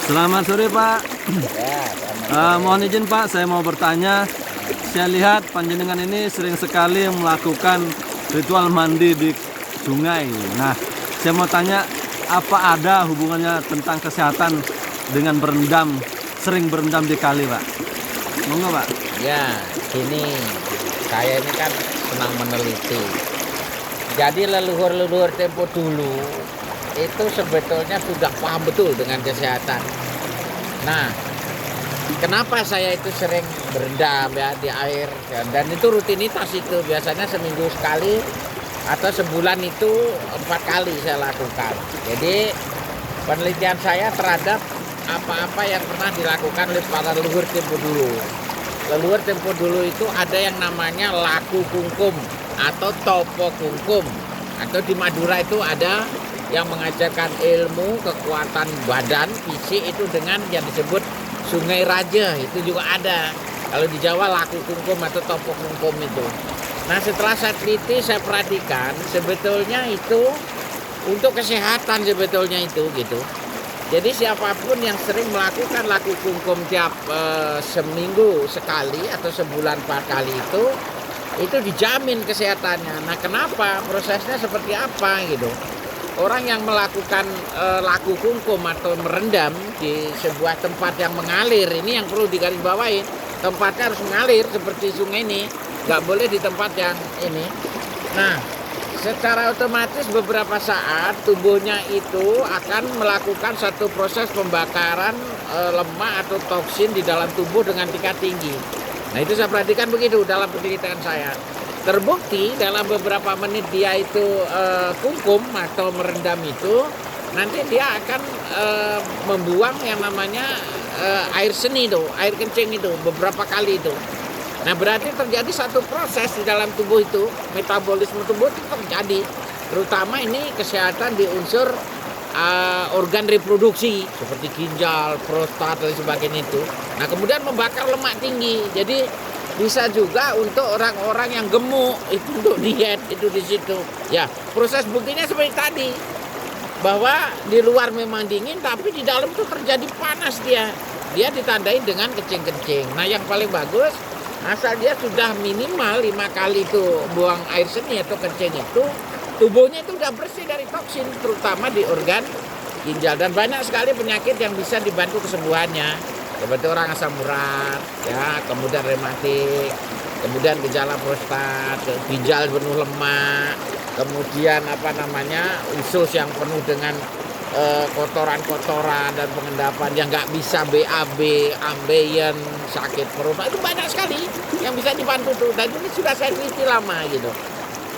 Selamat sore Pak. Ya, selamat Mohon izin Pak, saya mau bertanya. Saya lihat panjenengan ini sering sekali melakukan ritual mandi di sungai. Nah, saya mau tanya, apa ada hubungannya tentang kesehatan dengan sering berendam di kali Pak? Monggo Pak. Ya, ini saya ini kan senang meneliti. Jadi leluhur-leluhur tempo dulu itu sebetulnya sudah paham betul dengan kesehatan. Nah, kenapa saya itu sering berendam ya di air, dan itu rutinitas, itu biasanya seminggu sekali atau sebulan itu 4 kali saya lakukan. Jadi penelitian saya terhadap apa-apa yang pernah dilakukan oleh para leluhur tempo dulu. Leluhur tempo dulu itu ada yang namanya laku kungkum atau topo kungkum, atau di Madura itu ada yang mengajarkan ilmu kekuatan badan fisik itu dengan yang disebut Sungai Raja, itu juga ada. Kalau di Jawa laku kungkum atau topo kungkum itu. Nah, setelah saya teliti, saya perhatikan sebetulnya itu untuk kesehatan sebetulnya itu gitu. Jadi siapapun yang sering melakukan laku kungkum tiap seminggu sekali atau sebulan 4 kali itu dijamin kesehatannya. Nah, kenapa? Prosesnya seperti apa gitu. Orang yang melakukan laku kungkum atau merendam di sebuah tempat yang mengalir, ini yang perlu digarisbawahi. Tempatnya harus mengalir seperti sungai ini, nggak boleh di tempat yang ini. Nah, secara otomatis beberapa saat tubuhnya itu akan melakukan satu proses pembakaran lemak atau toksin di dalam tubuh dengan tingkat tinggi. Nah, itu saya perhatikan begitu dalam penelitian saya. Terbukti dalam beberapa menit dia itu kungkum atau merendam itu, nanti dia akan membuang yang namanya air seni itu, air kencing itu beberapa kali itu. Nah, berarti terjadi satu proses di dalam tubuh itu, metabolisme tubuh itu terjadi. Terutama ini kesehatan di unsur organ reproduksi seperti ginjal, prostat dan sebagainya itu. Nah, kemudian membakar lemak tinggi. Jadi bisa juga untuk orang-orang yang gemuk itu untuk diet itu di situ. Ya, proses buktinya seperti tadi, bahwa di luar memang dingin tapi di dalam itu terjadi panas dia. Dia ditandai dengan kencing-kencing. Nah, yang paling bagus asal dia sudah minimal 5 kali itu buang air seni atau kencing itu, tubuhnya itu udah bersih dari toksin, terutama di organ ginjal. Dan banyak sekali penyakit yang bisa dibantu kesembuhannya. Seperti orang asam urat, ya, kemudian rematik, kemudian gejala prostat, ginjal penuh lemak, kemudian usus yang penuh dengan kotoran-kotoran dan pengendapan yang nggak bisa BAB, ambeien, sakit perut, itu banyak sekali yang bisa dibantu tuh. Dan ini sudah saya teliti lama gitu.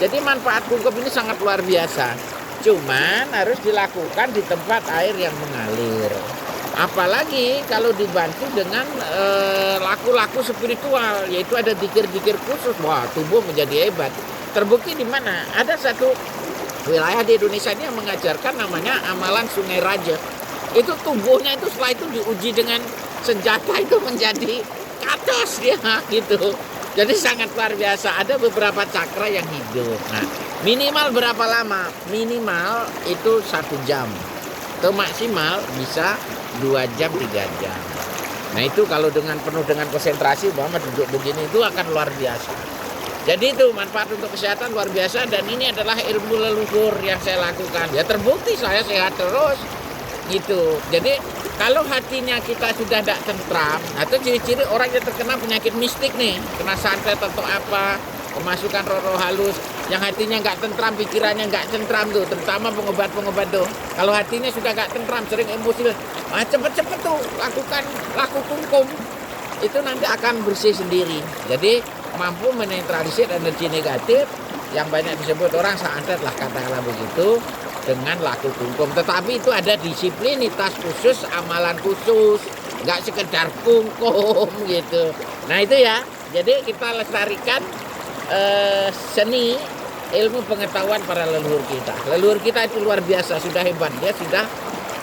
Jadi manfaat kungkum ini sangat luar biasa. Cuman harus dilakukan di tempat air yang mengalir. Apalagi kalau dibantu dengan laku-laku spiritual, yaitu ada zikir-zikir khusus, wah, tubuh menjadi hebat. Terbukti di mana? Ada satu wilayah di Indonesia ini yang mengajarkan namanya amalan Sungai Raja. Itu tubuhnya itu setelah itu diuji dengan senjata itu menjadi kados dia gitu. Jadi sangat luar biasa. Ada beberapa cakra yang hidup. Nah, minimal berapa lama? Minimal itu 1 jam. Atau maksimal bisa 2 jam, 3 jam. Nah, itu kalau penuh dengan konsentrasi, Muhammad duduk begini itu akan luar biasa. Jadi itu manfaat untuk kesehatan luar biasa, dan ini adalah ilmu leluhur yang saya lakukan. Ya, terbukti saya sehat terus gitu. Jadi kalau hatinya kita sudah tidak tentram, atau ciri-ciri orang yang terkena penyakit mistik nih, kena santet atau apa, kemasukan roh-roh halus, yang hatinya nggak tentram, pikirannya nggak tentram tuh, terutama pengobat-pengobat tuh. Kalau hatinya sudah nggak tentram, sering emosi, cepet-cepet tuh lakukan laku kungkum, itu nanti akan bersih sendiri. Jadi mampu menetralisir energi negatif yang banyak disebut orang santet lah, katakanlah begitu, dengan laku kungkum. Tetapi itu ada disiplinitas khusus, amalan khusus, nggak sekedar kungkum gitu. Nah, itu ya. Jadi kita lestarikan seni ilmu pengetahuan para leluhur kita. Leluhur kita itu luar biasa, sudah hebat. Dia sudah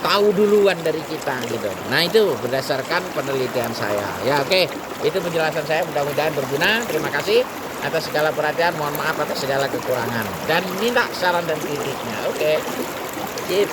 tahu duluan dari kita gitu. Nah, itu berdasarkan penelitian saya. Ya, oke. Itu penjelasan saya, mudah-mudahan berguna. Terima kasih atas segala perhatian. Mohon maaf atas segala kekurangan. Dan minta saran dan kritiknya. Oke. Sip.